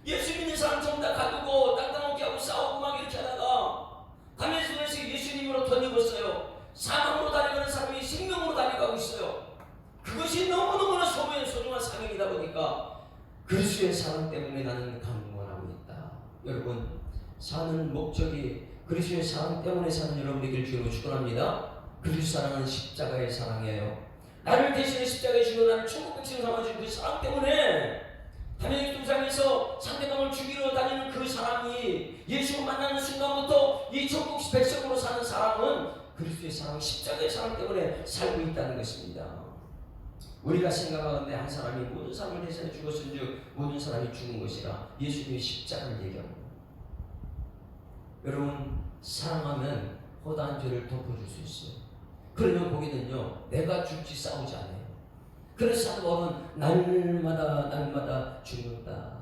예수 믿는 사람 전부 다 가두고 땅따먹기 하고 싸우고 막 이렇게 하다가 담에색에서 예수님으로 덧입었어요. 사망으로 달려가는 사람이 생명으로 달려가고 있어요. 그것이 너무너무나 소중한 사명이다 보니까 그리스도의 사랑 때문에 나는 강권하고 있다. 여러분 사는 목적이 그리스도의 사랑 때문에 사는 여러분에게 주로 축원합니다. 그리스도 사랑은 십자가의 사랑이에요. 나를 대신해 십자가에 죽어 나를 천국 백성 삼아준 그 사랑 때문에 담에색 동상에서 상대방을 죽이러 다니는 그 사람이 예수 만나는 순간부터 이 천국 백성으로 사는 사람은 그리스도의 사랑, 십자가의 사랑 때문에 살고 있다는 것입니다. 우리가 생각하는데 한 사람이 모든 사람을 대신해 죽었은즉 모든 사람이 죽은 것이라 예수님의 십자가를 얘기합니다. 여러분 사랑하면 허다한 죄를 덮어줄 수 있어요. 그러면 거기는요 내가 죽지 싸우지 않아요. 그래서 사도 바울은 날마다 죽는다.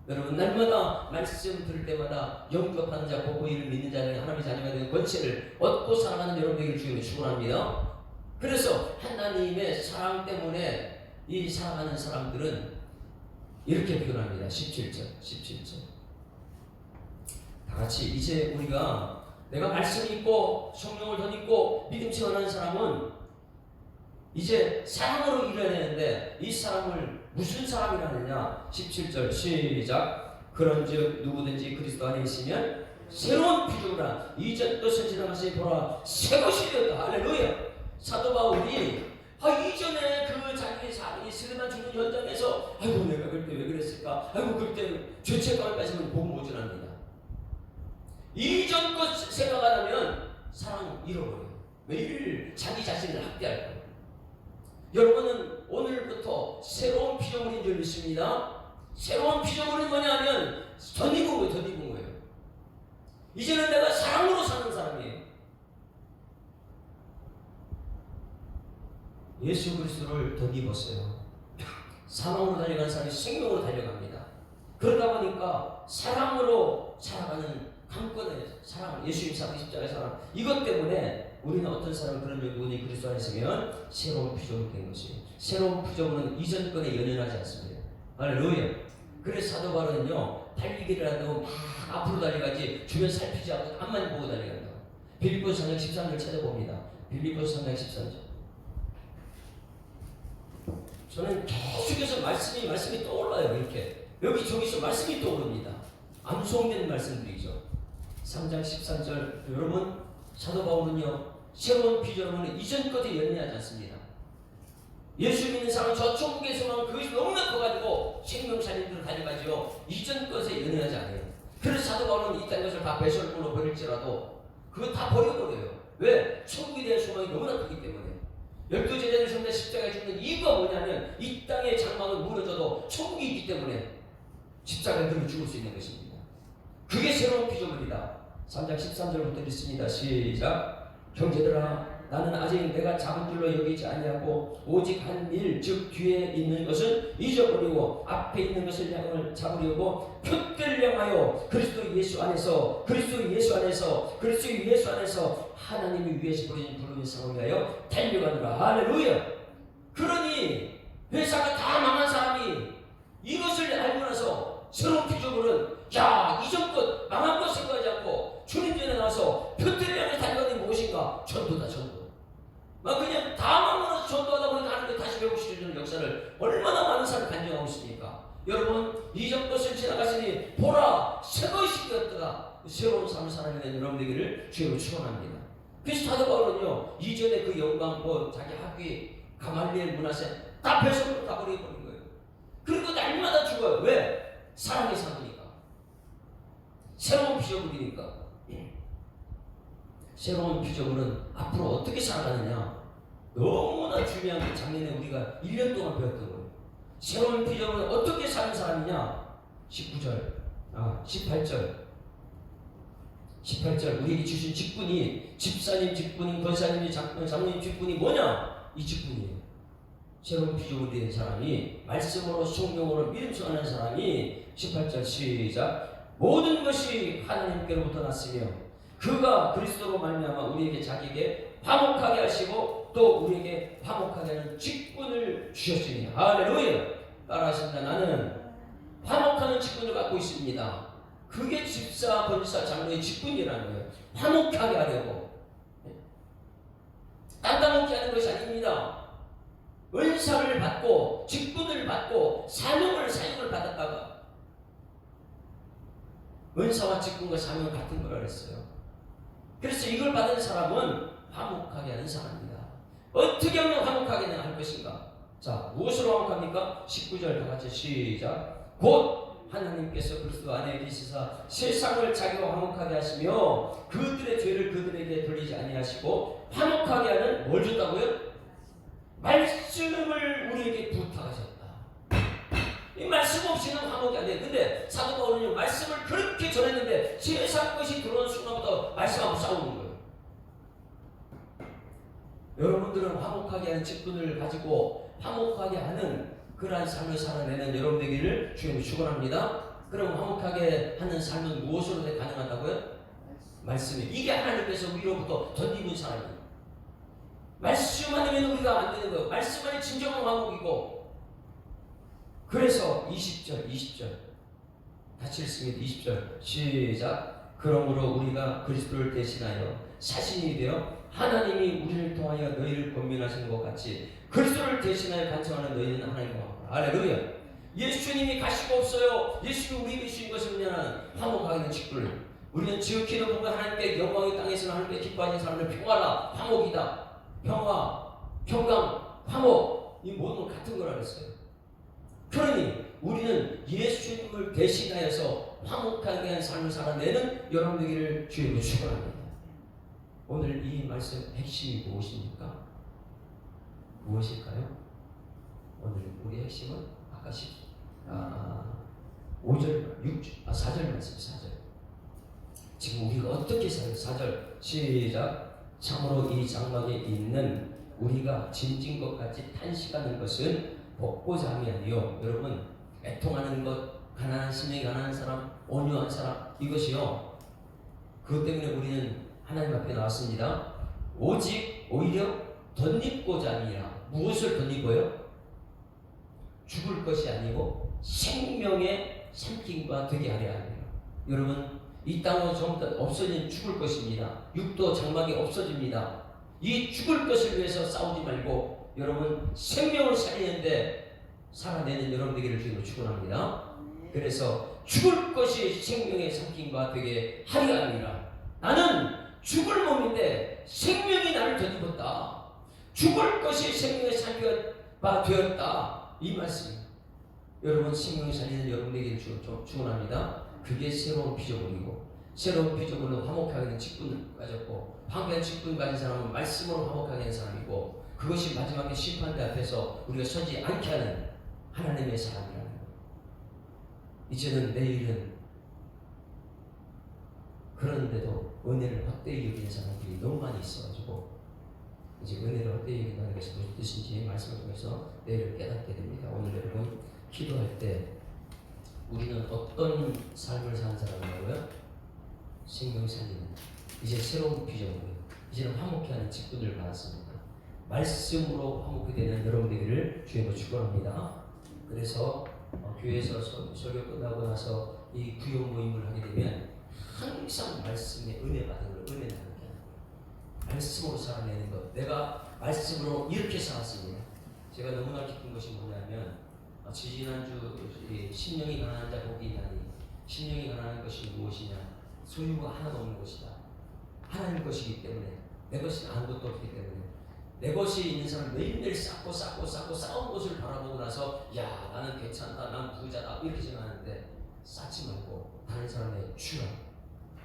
여러분 날마다 말씀 들을 때마다 영접하는 자, 보고 이를 믿는 자는 하나님의 자녀가 되는 권세를 얻고 살아가는 여러분에게 주님을 축원합니다. 그래서 하나님의 사랑 때문에 이 살아가는 사람들은 이렇게 표현합니다. 17절. 다 같이 이제 우리가 내가 말씀 있고 성령을 덧입고 믿음 체험하는 사람은 이제 사랑으로 일해야 되는데 이 사람을 무슨 사람이라느냐. 17절 시작. 그런즉 누구든지 그리스도 안에 있으면 새로운 피조물이라 이전 것은 지나가시 보라 새 것이 되었다. 할렐루야. 사도 바울이 이전에 그 자기의 사랑이 스데반 죽는 현장에서 아이고 내가 그때 왜 그랬을까, 아이고 그때 죄책감을 빠지면 복 모질합니다. 이전 것 생각하면 사랑 잃어버려요. 매일 자기 자신을 학대할 거예요. 여러분은 오늘부터 새로운 피조물인 줄 믿습니다. 새로운 피조물은 뭐냐면 덧입은 거예요. 이제는 내가 사랑으로 사는 사람이에요. 예수 그리스도를 덧입었어요. 사랑으로 달려가는 사람이 생명으로 달려갑니다. 그러다 보니까 사랑으로 살아가는 한권의 사랑, 예수님 사랑, 십자가의 사랑, 이것 때문에 우리는 어떤 사람은 그런 누구니 그리스도 안에 있으면 새로운 피조물이 된 것이에요. 새로운 피조물은 이전 건에 연연하지 않습니다. 할렐루야. 그래서 사도 바울은요, 달리기를 하도 막 앞으로 달려가지 주변 살피지 않고 앞만 보고 달려간다. 빌립보서 3장 13절 찾아봅니다. 빌립보서 3장 13절. 저는 계속해서 말씀이 떠올라요. 이렇게 여기저기서 말씀이 떠오릅니다. 암송된 말씀들이죠. 3장 13절. 여러분, 사도 바울은요, 새로운 피조물은 이전 것에 연연하지 않습니다. 예수 믿는 사람은 저 천국에서만 그것이 너무나 커가지고 생명살인들을 가져가지요, 이전 것에 연연하지 않아요. 그래서 사도 바울은 이딴 것을 다 배설물로 버릴지라도 그거 다 버려버려요. 왜? 천국에 대한 소망이 너무나 크기 때문에. 12제자들 성대 십자가에 죽는 이유가 뭐냐면 이 땅의 장막은 무너져도 천국이 있기 때문에 십자가에 들어 죽을 수 있는 것입니다. 그게 새로운 피조물이다. 3장 13절부터 읽습니다. 시작. 형제들아, 나는 아직 내가 잡은 줄로 여기지 아니하고 오직 한 일, 즉 뒤에 있는 것은 잊어버리고 앞에 있는 것을 향을 잡으려고 표대를 향하여 그리스도 예수 안에서 하나님이 위에서 보내신 부르는 상을 위하여 달려가노라. 할렐루야. 그러니 회사가 다 망한 사람이 이것을 알고 나서 새로운 피조물은 이전 것 망한 것 생각하지 않고 주님 전에 나와서 표대를 향해 달려가는 무엇인가? 전도다. 그냥 다 망하면서 전도하다 보니까 하나님께 다시 배우시려는 역사를 얼마나 많은 사람이 간증하고 있습니까? 여러분, 이전 것을 지나가시니 보라 새 것이 되었다. 새로운 삶을 살아가는 여러분 되기를 주로 축원합니다. 그래서 사도 바울은요, 이전에 그 영광, 자기 학위, 가말리엘 문화세 다 배설로 다 버려버린 거예요. 그리고 날마다 죽어요. 왜? 사랑이 사니까. 새로운 피조물이니까. 새로운 피조물은 앞으로 어떻게 살아가느냐, 너무나 중요한 게 작년에 우리가 1년 동안 배웠던 거예요. 새로운 피조물은 어떻게 사는 사람이냐. 18절 우리에게 주신 직분이 집사님 직분이, 권사님이, 장로님 직분이 뭐냐? 이 직분이에요. 새로운 피조물이 된 사람이, 말씀으로 성령으로 믿음 전하는 사람이, 18절 시작. 모든 것이 하나님께로부터 났으며 그가 그리스도로 말미암아 우리에게 자기에게 화목하게 하시고 또 우리에게 화목하게 하는 직분을 주셨으니. 할렐루야. 따라하십니다. 나는 화목하는 직분을 갖고 있습니다. 그게 집사, 권사, 장로의 직분이라는 거예요. 화목하게 하려고. 땅따먹기 하는 것이 아닙니다. 은사를 받고 직분을 받고 사명을 받았다가, 은사와 직분과 사명은 같은 거라 그랬어요. 그래서 이걸 받은 사람은 화목하게 하는 사람입니다. 어떻게 하면 화목하게 할 것인가? 자, 무엇으로 화목합니까? 19절 다 같이 시작. 곧 하나님께서 그리스도 안에 계시사 세상을 자기와 화목하게 하시며 그들의 죄를 그들에게 돌리지 아니하시고 화목하게 하는 뭘 줬다고요? 말씀을 우리에게 부탁하셨다. 이 말씀 없이는 화목이 안 돼요. 근데 사도 바울은 말씀을 그렇게 전했는데 세상 것이 들어오는 순간부터 말씀하고 싸우는 거예요. 여러분들은 화목하게 하는 직분을 가지고 화목하게 하는 그러한 삶을 살아내는 여러분 되기를 주님이 축원합니다. 그럼 화목하게 하는 삶은 무엇으로 가능하다고요? 말씀이. 이게 하나님께서 위로부터 덧입은 사람이에요. 말씀 아니면 우리가 안 되는 거예요. 말씀만이 진정한 화목이고. 그래서 20절 같이 읽습니다. 20절 시작. 그러므로 우리가 그리스도를 대신하여 사신이 되어 하나님이 우리를 통하여 너희를 권면하신 것 같이 그리스도를 대신하여 간청하는 너희는 하나님과 화목하라. 할렐루야. 예수님이 가시고 없어요. 예수님이 우리에게 주신 것은 뭐냐면 화목하게 된 직분을. 우리는 지극히도 보면 하나님께 영광의 땅에서는 하나님께 기뻐하는 사람을 평화라. 화목이다. 평화, 평강, 화목 이 모든 건 같은 거라 그랬어요. 그러니 우리는 예수님을 대신하여서 화목하게 한 삶을 살아내는 여러분들에게 주님을 축원합니다. 오늘 이 말씀 핵심이 무엇입니까? 무엇일까요? 오늘 우리 핵심은 아까 4절 말씀 4절. 지금 우리가 어떻게 살아요? 4절 시작. 참으로 이 장막에 있는 우리가 짐진 것 같이 탄식하는 것은 먹고자 함이 아니요. 여러분 애통하는 것, 가난한 심령이 가난한 사람, 온유한 사람 이것이요. 그것 때문에 우리는 하나님 앞에 나왔습니다. 오직 오히려 덧입고자 함이라. 무엇을 덧입어요? 죽을 것이 아니고 생명의 삼킴과 되게 하려 합니다. 여러분 이 땅은 전부 다 없어진 죽을 것입니다. 육도 장막이 없어집니다. 이 죽을 것을 위해서 싸우지 말고 여러분 생명을 살리는데 살아내는 여러분 되기를 주님으로 축원합니다. 그래서 죽을 것이 생명의 삼킴과 되게 하려 합니다. 나는 죽을 몸인데 생명이 나를 덧입었다. 죽을 것이 생명의 삼킴과 되었다. 이 말씀입니다. 여러분 생명을 살리는 여러분에게 축원합니다. 그게 새로운 피조물이고 새로운 피조물은 화목하게 된 직분을 가졌고 황폐한 직분을 가진 사람은 말씀으로 화목하게 된 사람이고 그것이 마지막에 심판대 앞에서 우리가 서지 않게 하는 하나님의 사람이라는 거예요. 이제는 내일은 그런데도 은혜를 헛되이 여기는 사람들이 너무 많이 있어가지고 이제 은혜를 헛되이 여긴다는 것이 무슨 뜻인지 말씀을 통해서 내일을 깨닫게 됩니다. 오늘 여러분 기도할 때 우리는 어떤 삶을 사는 사람이라고요? 생명 살리는 이제 새로운 비전이에요. 이제는 화목해 하는 직분을 받았습니다. 말씀으로 화목이 되는 여러분들을 주님으로 축원합니다. 그래서 교회에서 설교 끝나고 나서 이 구역 모임을 하게 되면 항상 말씀에 은혜 받은 걸 은혜 나누게 하는 거예요. 말씀으로 살아내는 것. 내가 말씀으로 이렇게 살았습니다. 제가 너무나 기쁜 것이 뭐냐면 지지난주 심령이 가난한 자 복이 있나니 심령이 가난한 것이 무엇이냐? 소유가 하나도 없는 것이다. 하나님 것이기 때문에 내 것이 아무것도 없기 때문에 내 것이 있는 사람 매일매일 쌓고 쌓은 것을 바라보고 나서 야 나는 괜찮다 난 부자다 이렇게 생각하는데 쌓지 말고 다른 사람의 주라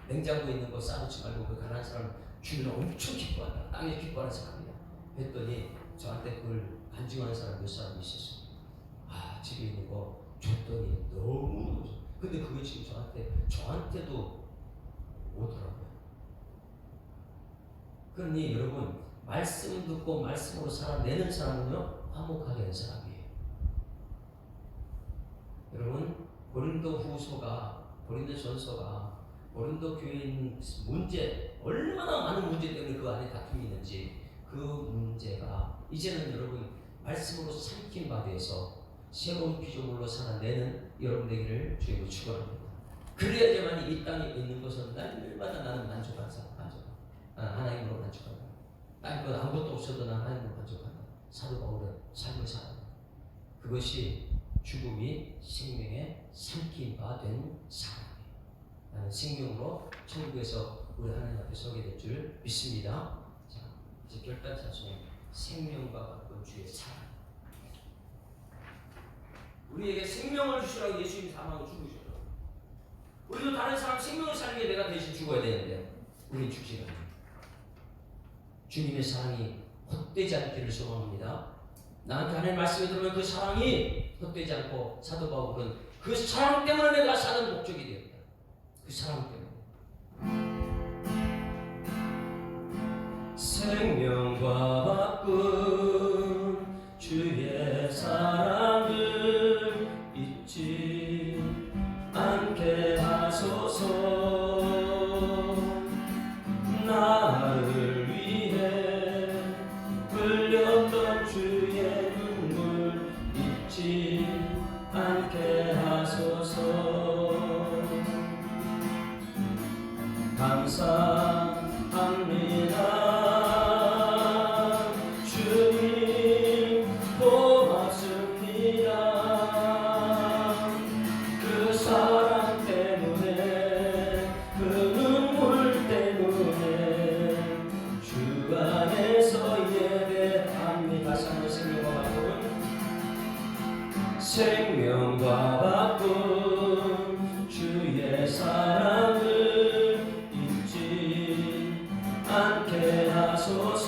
냉장고에 있는 거 쌓지 말고 그 가난한 사람 주는 엄청 기뻐한다. 땅에 기뻐하는 사람이야. 했더니 저한테 그걸 간증하는 사람 몇 사람이 있었어요. 집에 있는 거 줬더니 너무 근데 그게 지금 저한테도 오더라고요. 그러니 여러분 말씀 듣고 말씀으로 살아내는 사람은요 화목하게 된 사람이에요. 여러분 고린도전서가 고린도 교회에 있는 문제 얼마나 많은 문제 때문에 그 안에 다툼이 있는지 그 문제가 이제는 여러분 말씀으로 삼킨 바 되어서 새로운 피조물로 살아내는 여러분 되기를 주님으로 축원합니다. 그래야지만 이 땅에 있는 것은 날마다 나는 만족한 사람, 하나님으로 만족한다. 땅에 아무것도 없어도 나는 하나님으로 만족한다. 사도 바울은 삶을 살아간다. 그것이 죽음이 생명의 삼킨 바 된 사람이에요. 나는 생명으로 천국에서 우리 하나님 앞에 서게 될 줄 믿습니다. 자, 이제 결단차순 생명과 바꾼 주의 사랑. 우리에게 생명을 주시라고 예수님이 사망을 죽으셨죠. 우리도 다른 사람 생명을 살리게 내가 대신 죽어야 되는데 우리 죽지 않아요. 주님의 사랑이 헛되지 않기를 소망합니다. 나한테 하나님 말씀을 들으면 그 사랑이 헛되지 않고 사도 바울은 그 사랑 때문에 내가 사는 목적이 되었다. 그 사랑 때문에 생명과 바꾼 주의 사랑을 잊지 않게 하소서. 나를 위해 감사합니다. 주님 고맙습니다. 그 사랑 때문에 그 눈물 때문에 주 안에서 예배합니다. 다시 한번 생명과 바꾼 주의 사랑을 잊지 않게 하소서.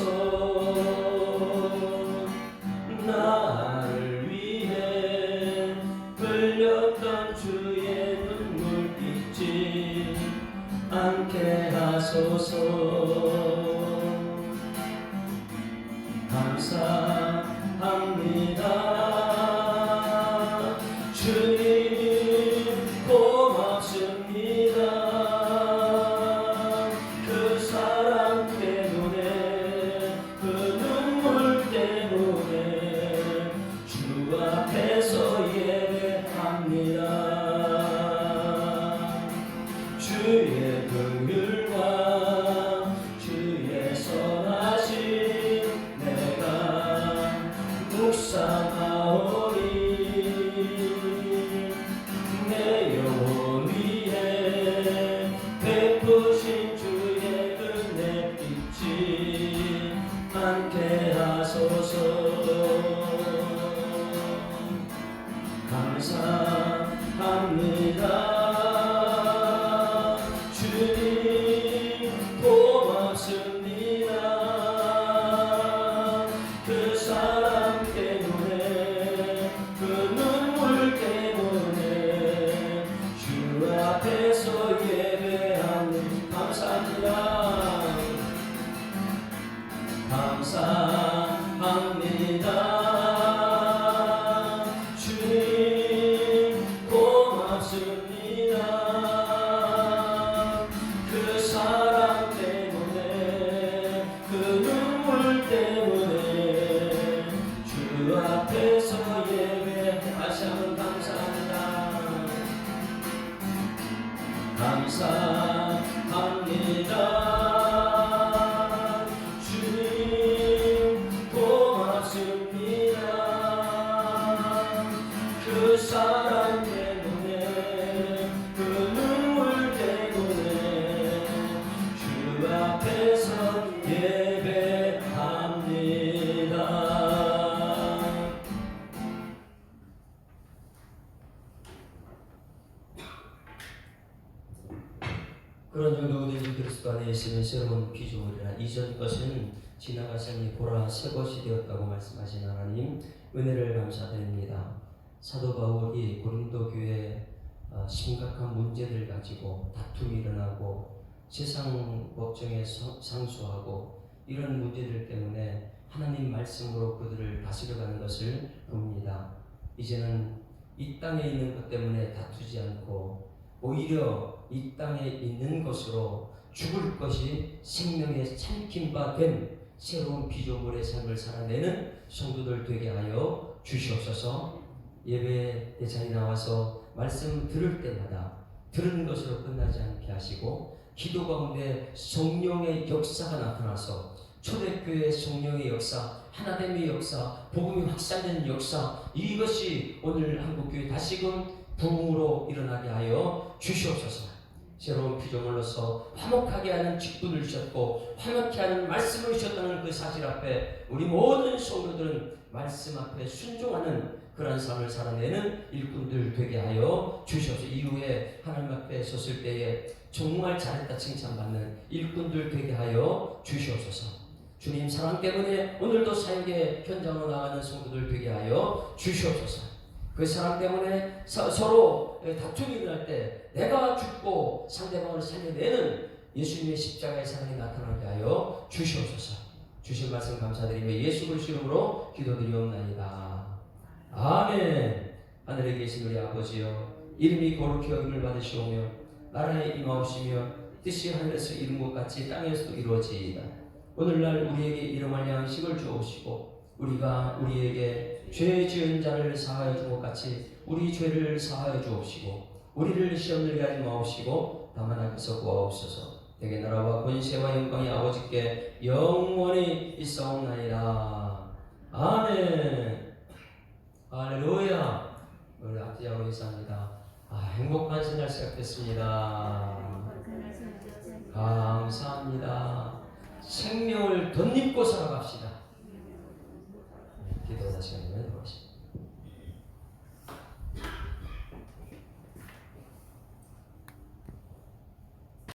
나를 위해 흘렸던 주의 눈물 잊지 않게 하소서. 감사합니다. 주님 고맙습니다. 그 사랑 때문에 그 눈물 때문에 주 앞에서 예배합니다. 주의 긍휼과 주의 선하심 내가 묵상하오니 내 영혼 위에 베푸신 주의 은혜 잊지 않게 하소서. 감사합니다. 주님 고맙습니다. 그 사랑 때문에 그 눈물 때문에 주 앞에서 예배하는 감사합니다. 감사합니다. 주님 고맙습니다. 그 사랑 때문에 그 눈물 때문에 주 앞에서 예배 다시 한번 감사합니다. 감사합니다. 주님 고맙습니다. 그 사랑 때문에 그 눈물 때문에 주 앞에서 예배합니다. 그런 중 누구든지 그리스도 안에 있으면 새로운 피조물이라 이전 것은 지나갔으니 보라 새 것이 되었다고 말씀하신 하나님 은혜를 감사드립니다. 사도 바울이 고린도 교회에 심각한 문제들 가지고 다툼이 일어나고 세상 법정에 상수하고 이런 문제들 때문에 하나님 말씀으로 그들을 다스려가는 것을 봅니다. 이제는 이 땅에 있는 것 때문에 다투지 않고 오히려 이 땅에 있는 것으로 죽을 것이 생명에 참긴 바 된 새로운 피조물의 삶을 살아내는 성도들 되게 하여 주시옵소서. 예배의 자리에 나와서 말씀 들을 때마다 들은 것으로 끝나지 않게 하시고 기도 가운데 성령의 역사가 나타나서 초대교회의 성령의 역사, 하나됨의 역사, 복음이 확산되는 역사, 이것이 오늘 한국교회 다시금 부흥으로 일어나게 하여 주시옵소서. 새로운 피조물로서 화목하게 하는 직분을 주셨고 화목케 하는 말씀을 주셨다는 그 사실 앞에 우리 모든 성도들은 말씀 앞에 순종하는 그런 삶을 살아내는 일꾼들 되게 하여 주시옵소서. 이후에 하나님 앞에 섰을 때에 정말 잘했다 칭찬받는 일꾼들 되게 하여 주시옵소서. 주님 사랑 때문에 오늘도 사역의 현장으로 나가는 성도들 되게 하여 주시옵소서. 그 사랑 때문에 서로 다툼이 일어날 때 내가 죽고 상대방을 살려내는 예수님의 십자가의 사랑이 나타나게 하여 주시옵소서. 주신 말씀 감사드리며 예수 그리스도 이름으로 기도드리옵나이다. 아멘. 하늘에 계신 우리 아버지여, 이름이 거룩히 여김을 받으시오며 나라에 임하옵시며 뜻이 하늘에서 이룬 것 같이 땅에서도 이루어지이다. 오늘날 우리에게 일용할 양식을 주옵시고 우리가 우리에게 죄 지은 자를 사하여 준 것 같이 우리 죄를 사하여 주옵시고 우리를 시험 들게 하지 마옵시고 다만 악에서 구하옵소서. 대개 나라와 권세와 영광이 아버지께 영원히 있사옵나이다. 아멘. 할렐루야. 우리 앞뒤하고 인사합니다. 행복한 새날 시작됐습니다. 감사합니다. 생명을 덧입고 살아갑시다. 기도하시는 시간을 보겠습니다.